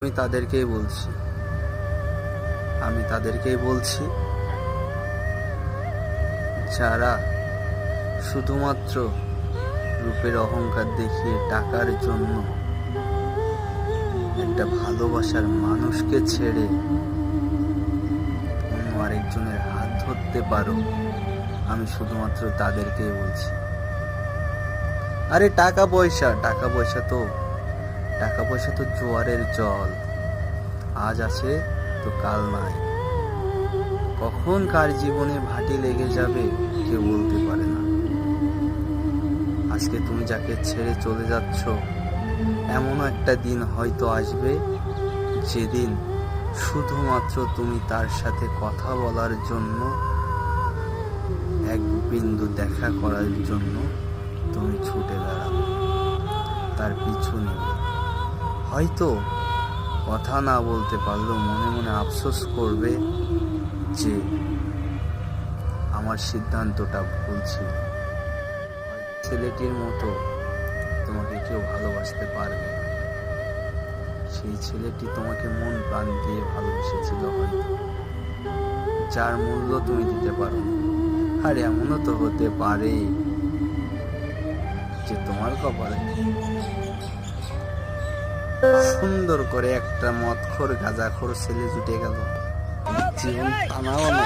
আমি তাদেরকেই বলছি যারা শুধুমাত্র রূপের অহংকার দেখিয়ে টাকার জন্য একটা ভালোবাসার মানুষকে ছেড়ে অন্য আরেকজনের হাত ধরতে পারো, আমি শুধুমাত্র তাদেরকেই বলছি। আরে টাকা পয়সা তো জোয়ারের জল, আজ আছে তো কাল নাই। কখন কার জীবনে ভাটি লেগে যাবে কেউ বলতে পারে না। আজকে তুমি যাকে ছেড়ে চলে যাচ্ছ, এমন একটা দিন হয়তো আসবে যেদিন শুধুমাত্র তুমি তার সাথে কথা বলার জন্য, এক বিন্দু দেখা করার জন্য তুমি ছুটে বেড়াবে, তার পিছু নেবে। হয়তো কথা না বলতে পারলেও মনে মনে আফসোস করবে যে আমার সিদ্ধান্তটা ভুল ছিল। ছেলেটির মতো তোমাকে কেউ ভালোবাসতে পারবে না। সেই ছেলেটি তোমাকে মন প্রাণ দিয়ে ভালোবেসেছিল হয়তো, যার মূল্য তুমি দিতে পারো। আর এমনও তো হতে পারে যে তোমার কপালে সুন্দর করে একটা মদখোর গাঁজাখোর ছেলে জুটে গেল, জীবন টানাও না।